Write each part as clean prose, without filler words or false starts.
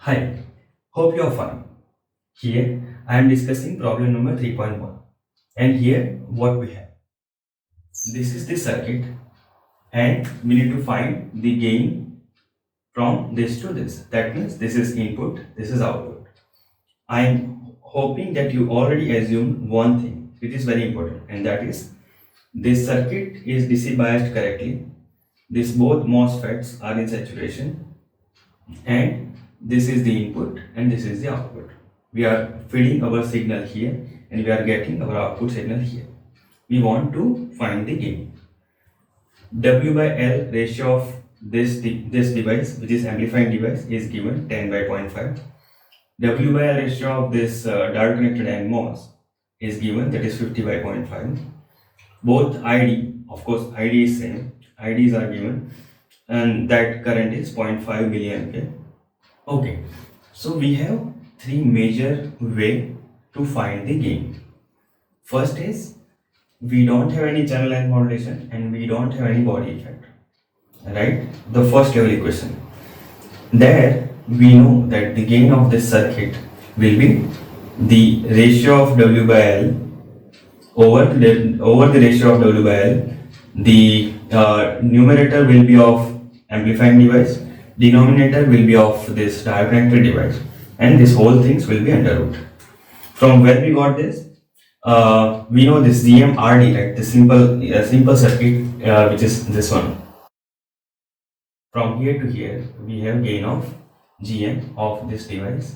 Hi, hope you are fine. Here I am discussing problem number 3.1, and here what we have. This is the circuit and we need to find the gain from this to this. That means this is input, this is output. I am hoping that you already assumed one thing which is very important, and that is this circuit is DC biased correctly. This both MOSFETs are in saturation, and this is the input and this is the output. We are feeding our signal here and we are getting our output signal here. We want to find the gain. W by L ratio of this device, which is amplifying device, is given 10 by 0.5. W by L ratio of this direct connected MOS is given, that is 50 by 0.5. Both ID, of course ID is same, IDs are given, and that current is 0.5 milliampere. Okay, so we have three major way to find the gain. First is we don't have any channel length modulation and we don't have any body effect, right? The first level equation. There we know that the gain of this circuit will be the ratio of W by L over the ratio of W by L. The numerator will be of amplifying device, denominator will be of this direct connected device, and this whole things will be under root. From where we got this? We know this GMRD, right? The simple circuit, which is this one. From here to here, we have gain of GM of this device.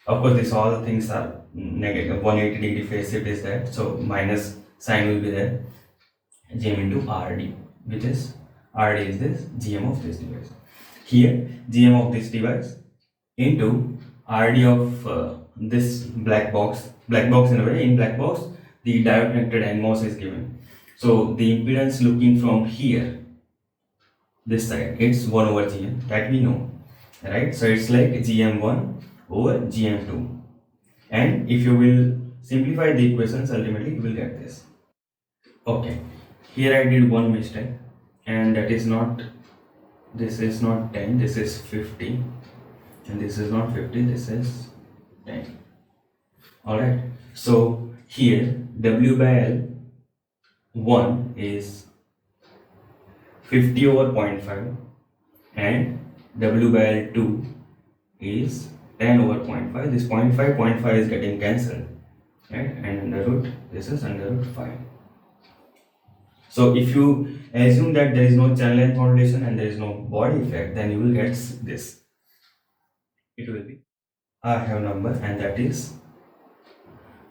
Of course, this all things are negative. 180 degree phase shift is there, so minus sign will be there. GM into RD, which is RD is this GM of this device. Here, GM of this device into RD of this black box in a way. In black box, the diode connected MOS is given. So the impedance looking from here, this side, it's 1 over GM, that we know, right? So it's like GM1 over GM2. And if you will simplify the equations, ultimately you will get this. Okay, here I did one mistake, and that is not, this is not 10, this is 50, and this is not 50, this is 10. Alright, so here W by L 1 is 50 over 0.5 and W by L 2 is 10 over 0.5. This 0.5 is getting cancelled, right? And under root, this is under root 5. So if you assume that there is no channel length modulation and there is no body effect, then you will get this. It will be, I have number, and that is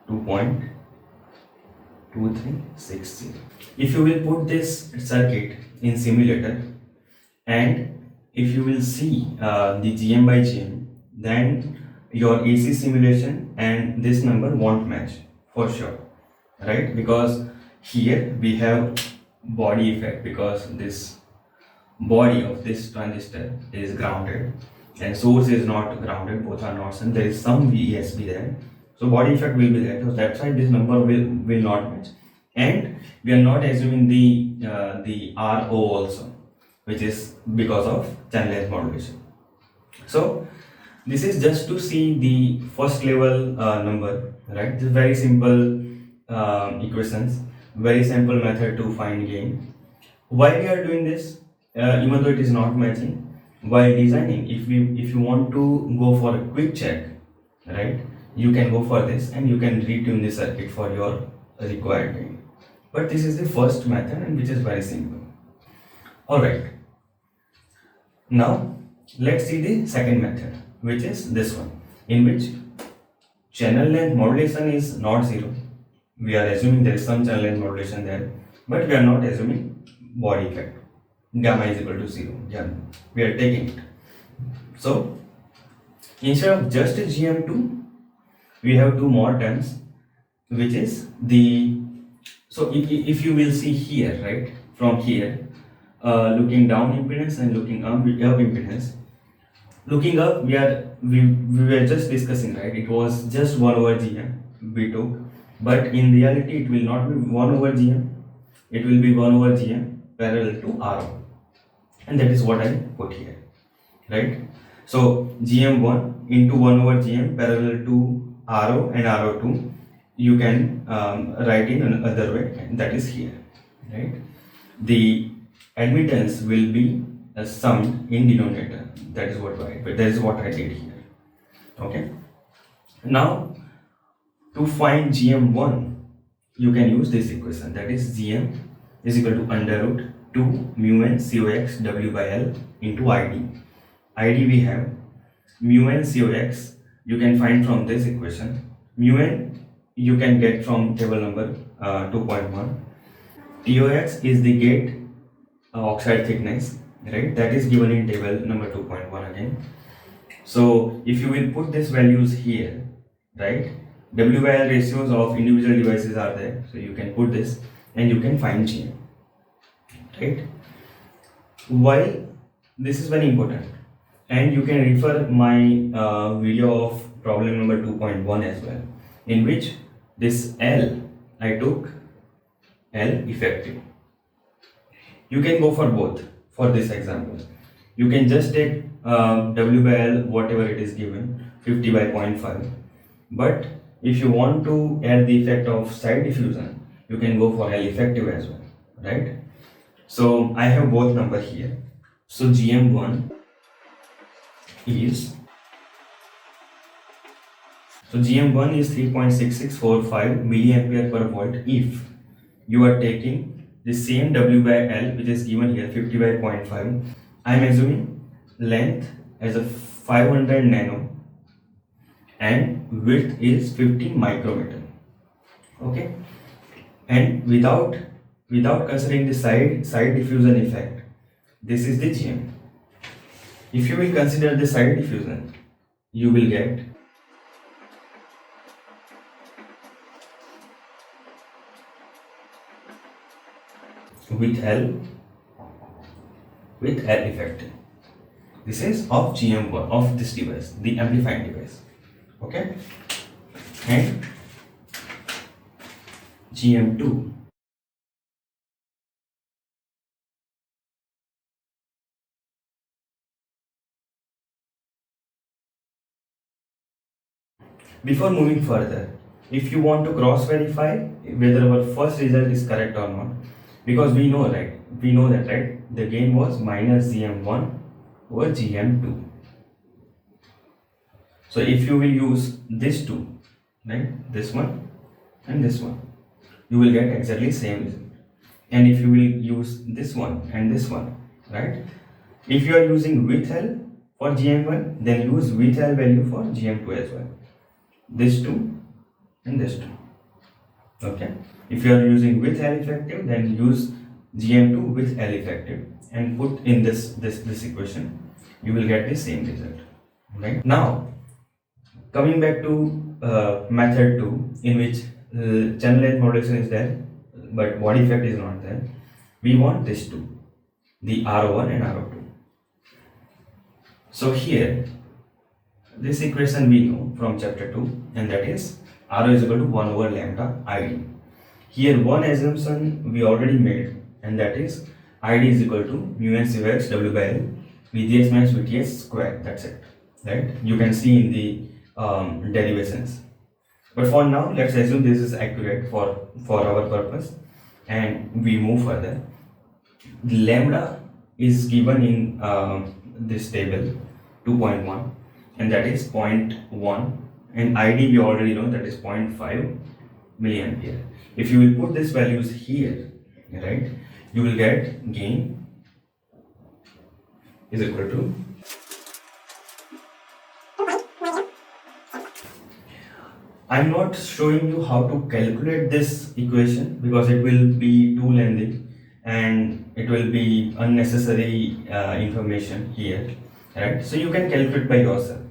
2.2360. If you will put this circuit in simulator and if you will see the GM by GM, then your AC simulation and this number won't match for sure, right? Because here we have body effect, because this body of this transistor is grounded and source is not grounded, both are not, and there is some VESB there, so body effect will be there. So that's why this number will not match, and we are not assuming the RO also, which is because of channel length modulation. So this is just to see the first level number, right? This is very simple equations, very simple method to find gain. Why we are doing this? Even though it is not matching, while designing, if you want to go for a quick check, right, you can go for this and you can retune the circuit for your required gain. But this is the first method, and which is very simple. Alright, now let's see the second method, which is this one, in which channel length modulation is not zero. We are assuming there is some channel length modulation there, but we are not assuming body effect. Gamma is equal to 0. Yeah, we are taking it. So instead of just GM2, we have two more terms, which is the, so if you will see here, right, from here, looking down impedance and looking up impedance. Looking up, we were just discussing, right? It was just 1 over GM we took, but in reality it will not be 1 over GM, it will be 1 over GM parallel to RO, and that is what I put here, right? So GM1 into 1 over GM parallel to RO and RO2, you can write in another way, that is here, right? The admittance will be summed in denominator. That is what I did here. Okay. Now to find GM1, you can use this equation, that is GM is equal to under root 2 mu n cox w by L into ID. ID we have mu n cox, you can find from this equation. Mu n you can get from table number 2.1. TOX is the gate oxide thickness, right? That is given in table number 2.1 again. So if you will put these values here, right? W by L ratios of individual devices are there, so you can put this and you can find GM, right? While this is very important, and you can refer my video of problem number 2.1 as well, in which this L I took L effective. You can go for both for this example. You can just take W by L, whatever it is given, 50 by 0.5. But if you want to add the effect of side diffusion, you can go for L effective as well, right? So I have both number here. So GM1 is GM1 is 3.6645 milliampere per volt if you are taking the same W by L which is given here 50 by 0.5. I am assuming length as a 500 nano and width is 50 micrometer. Okay, and without considering the side diffusion effect, this is the GM. If you will consider the side diffusion, you will get with L effective. This is of GM1 of this device, the amplifying device. Okay, and GM2 before moving further, if you want to cross verify whether our first result is correct or not, because we know that right, the gain was minus GM1 over GM2. So if you will use this two, right, this one and this one, you will get exactly same result. And if you will use this one and this one, right, if you are using with L for GM1, then use with L value for GM2 as well. This two and this two. Okay. If you are using with L effective, then use GM2 with L effective and put in this equation. You will get the same result. Right. Now, coming back to method 2, in which channel length modulation is there, but body effect is not there. We want this two, the RO1 and RO2. So here, this equation we know from chapter 2, and that is RO is equal to 1 over lambda ID. Here one assumption we already made, and that is ID is equal to mu n cox W by L VGS minus VTS square. That's it, right? You can see in the derivations. But for now, let's assume this is accurate for our purpose, and we move further. The lambda is given in this table 2.1, and that is 0.1, and ID we already know, that is 0.5 milliampere. If you will put these values here, right, you will get gain is equal to I'm not showing you how to calculate this equation because it will be too lengthy and it will be unnecessary information here, right? So you can calculate by yourself.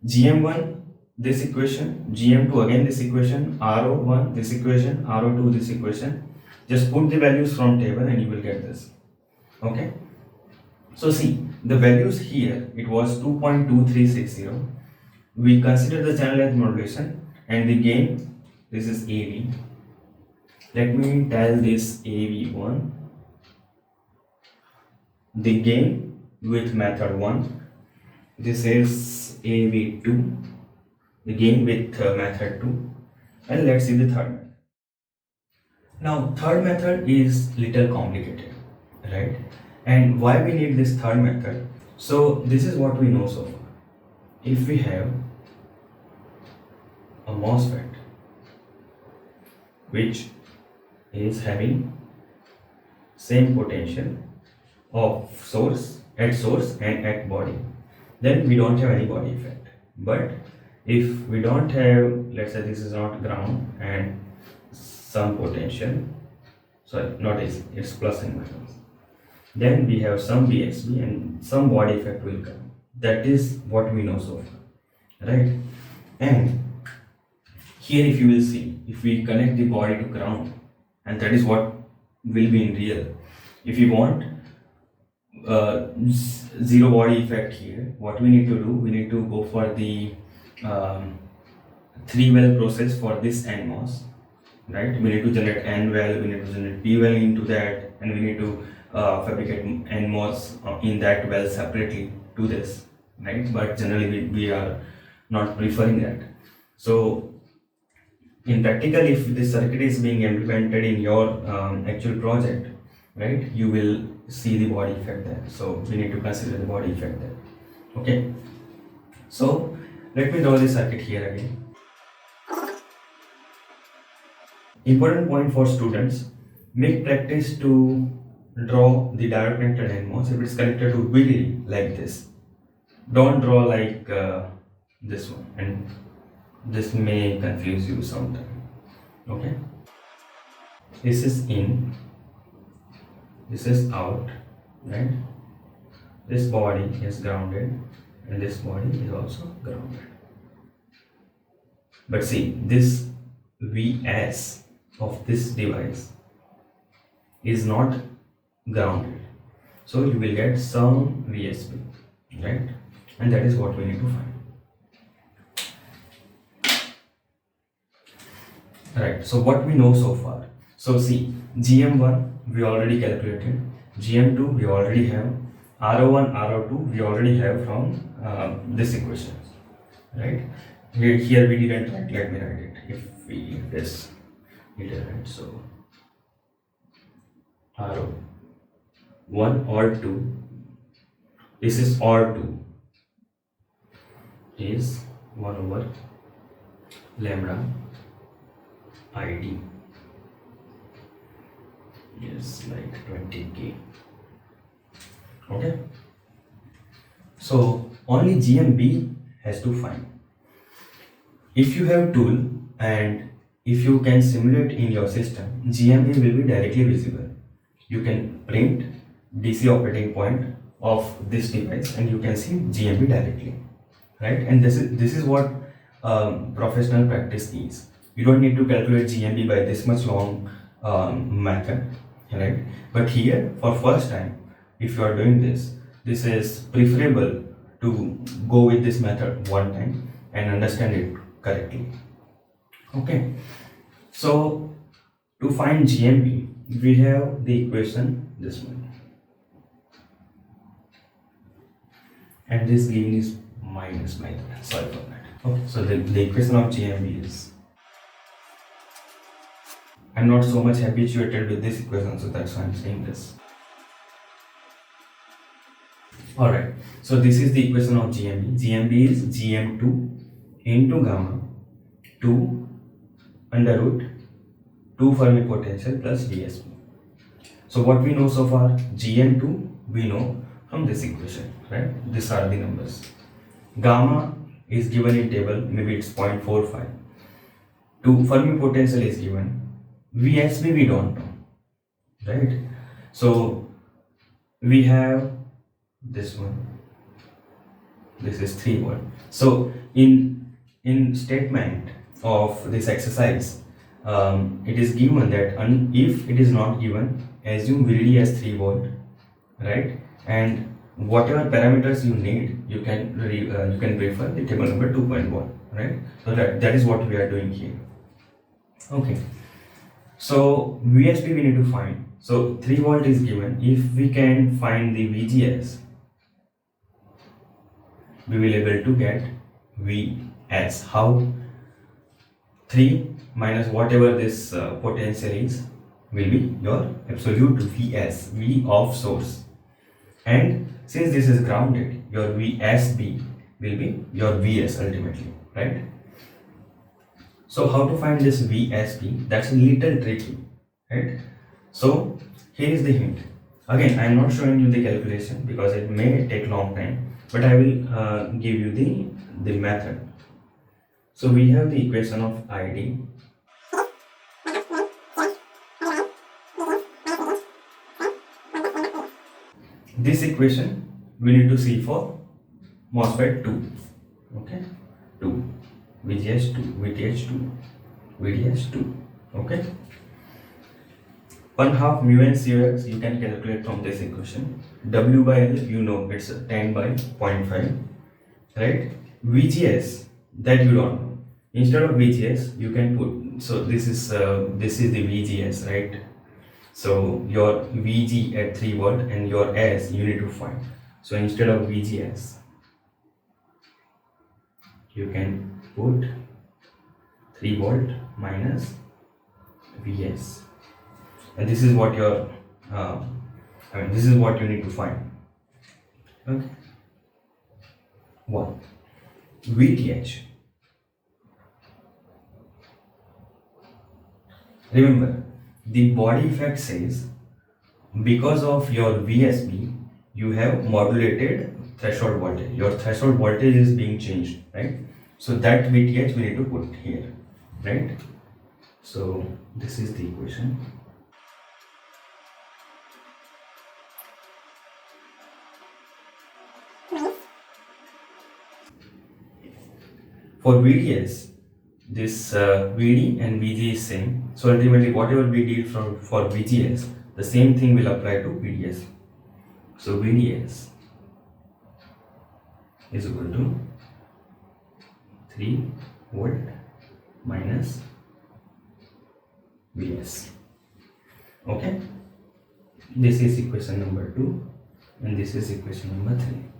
GM1 this equation, GM2 again this equation, RO1 this equation, RO2 this equation. Just put the values from table and you will get this. Okay. So see the values here, it was 2.2360. We consider the channel length modulation and the gain, this is AV. Let me tell this AV1. The gain with method 1 This is AV2, again with method 2, and let's see the third method. Now, third method is little complicated, right? And why we need this third method? So this is what we know so far. If we have a MOSFET which is having same potential of source and at body, then we don't have any body effect. But if we don't have, let's say this is not ground and some potential, sorry, not AC, it's plus and minus, then we have some VSB and some body effect will come. That is what we know so far, right? And here if you will see, if we connect the body to ground, and that is what will be in real. If you want zero body effect here, what we need to do, we need to go for the 3-well process for this NMOS, right? We need to generate N well, we need to generate P well into that, and we need to fabricate NMOS in that well separately to this, right? But generally we are not preferring that. So in practical, if this circuit is being implemented in your actual project, right, you will see the body effect there. So we need to consider the body effect there. Okay. So let me draw the circuit here again. Important point for students: make practice to draw the direct connected NMOS if it's connected to VDD like this. Don't draw like this one, and this may confuse you sometime. Okay, this is in, this is out, right? This body is grounded and this body is also grounded. But see, this Vs of this device is not grounded, so you will get some VSB, right? And that is what we need to find. Right, so what we know so far. So see, GM1 we already calculated, GM2 we already have, RO1, RO2 we already have from this equation, right? Here we didn't write, let me write it. If we this iterate, so RO1 or 2, this is R2 is 1 over lambda ID is like 20k. Okay, so only GMB has to find. If you have tool and if you can simulate in your system, GMB will be directly visible. You can print DC operating point of this device and you can see GMB directly, right? And this is what professional practice is. You don't need to calculate GMB by this much long method, right? But here, for first time, if you are doing this, this is preferable to go with this method one time and understand it correctly. Okay, so to find GMB, we have the equation, this one, and this given is minus by the way. Sorry for that. Okay, so the equation of GMB is, I'm not so much habituated with this equation, so that's why I'm saying this. Alright, so this is the equation of GMB. GMB is GM2 into gamma 2 under root 2 Fermi potential plus VSB. So what we know so far, GM2 we know from this equation, right? These are the numbers. Gamma is given in table, maybe it's 0.45. 2 Fermi potential is given. VSB we don't know, right? So we have this one, this is 3 volt. So in statement of this exercise, it is given that if it is not given, assume VDD as 3 volt, right? And whatever parameters you need, you can refer the table number 2.1, right? So that is what we are doing here. Okay, so VSB we need to find. So 3 volt is given. If we can find the VGS, we will able to get Vs. How? 3 minus whatever this potential is will be your absolute Vs, V of source. And since this is grounded, your VSB will be your Vs ultimately, right? So how to find this VSB? That's a little tricky, right? So here is the hint. Again, I am not showing you the calculation because it may take long time, but I will give you the method. So we have the equation of ID. This equation we need to see for MOSFET 2. Okay, 2, VGS 2, VTH 2, VDS 2. Okay, 1/2 mu n COX you can calculate from this equation. W by L, you know, it's 10 by 0.5, right? VGS, that you don't know. Instead of VGS you can put, so this is the VGS, right? So your VG at 3 volt and your S you need to find. So instead of VGS you can put 3 volt minus Vs, and this is what your this is what you need to find. Okay, 1 VTH. Remember, the body effect says because of your VSB you have modulated threshold voltage. Your threshold voltage is being changed, right? So that VTH we need to put here, right? So this is the equation. For VDS, this VD and VG is same. So ultimately whatever we did for VGS, the same thing will apply to VDS. So VDS is equal to 3 volt minus Vs. Okay, this is equation number 2 and this is equation number 3.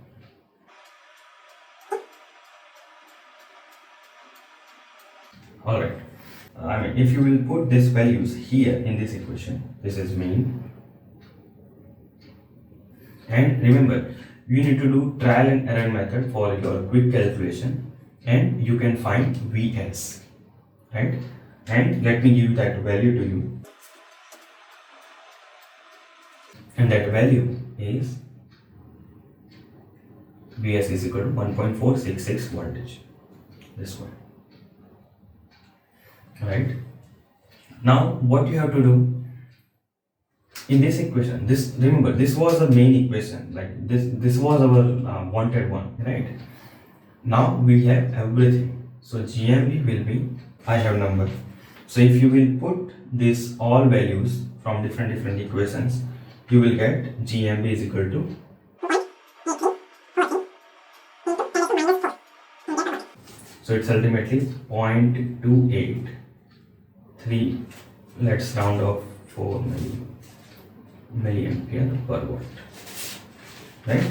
Alright, I mean, if you will put these values here in this equation, this is mean, and remember you need to do trial and error method for your quick calculation and you can find Vs, right? And let me give that value to you, and that value is Vs is equal to 1.466 voltage, this one. Right, now what you have to do in this equation, this, remember this was the main equation, like this was our wanted one, right? Now we have everything. So GMB will be, I have number, so if you will put this all values from different equations, you will get GMB is equal to, so it's ultimately 0.28 3, let's round off 4 milliampere per watt, right?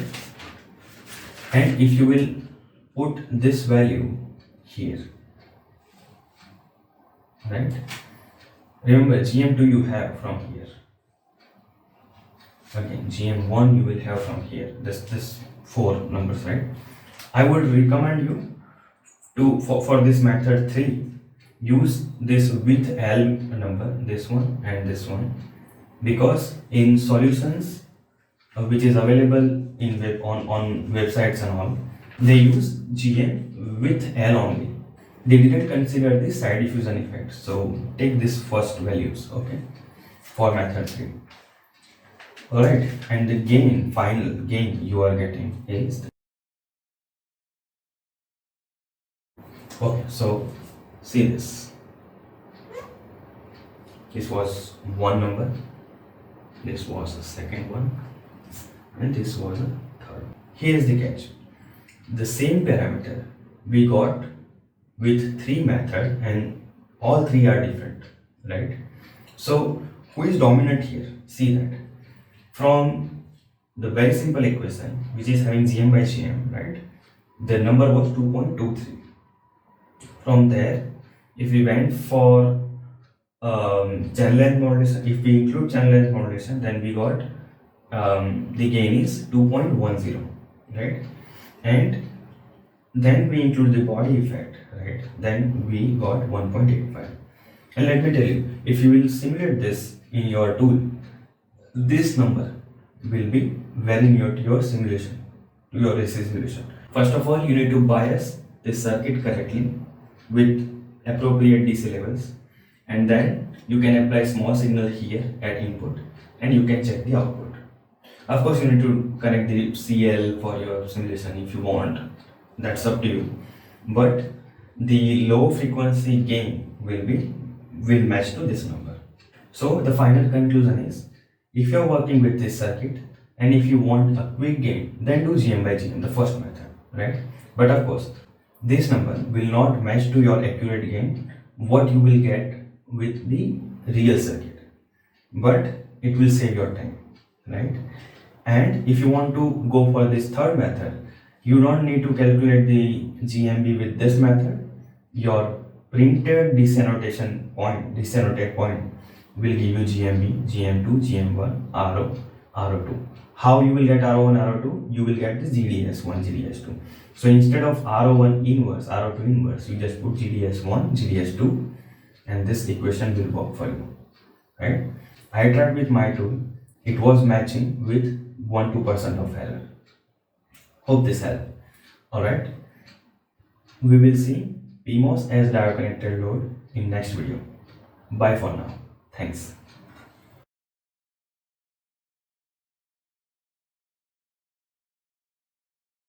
And if you will put this value here, right? Remember GM2 you have from here, again GM1 you will have from here, this 4 numbers, right? I would recommend you to for this method 3, use this with L number, this one and this one, because in solutions which is available in on websites and all, they use GM with L only. They didn't consider the side diffusion effect. So take this first values, okay, for method 3. Alright, and the gain, final gain you are getting is, okay, so see this. This was one number, this was the second one, and this was a third. Here is the catch. The same parameter we got with 3 methods and all 3 are different, right? So who is dominant here? See that. From the very simple equation which is having Gm by Gm, right? the number was 2.23. From there, if we went for channel length modulation, if we include channel length modulation, then we got the gain is 2.10, right? And then we include the body effect, right? Then we got 1.85. And let me tell you, if you will simulate this in your tool, this number will be very near to your simulation, to your AC simulation. First of all, you need to bias this circuit correctly with appropriate DC levels, and then you can apply small signal here at input and you can check the output. Of course, you need to connect the CL for your simulation if you want, that's up to you, but the low frequency gain will match to this number. So the final conclusion is, if you are working with this circuit and if you want a quick gain, then do GM by GM, the first method, right? But of course, this number will not match to your accurate gain what you will get with the real circuit, but it will save your time, right? And if you want to go for this third method, you don't need to calculate the GMB with this method. Your printed desannotation point, desannotate point will give you GMB, GM2, GM1, RO, RO2. How you will get RO1, RO2? You will get the GDS1, GDS2. So instead of RO1 inverse, RO2 inverse, you just put GDS1, GDS2, and this equation will work for you, right? I tried with my tool. It was matching with 1-2% of error. Hope this helped. Alright. We will see PMOS as diode connected load in next video. Bye for now. Thanks.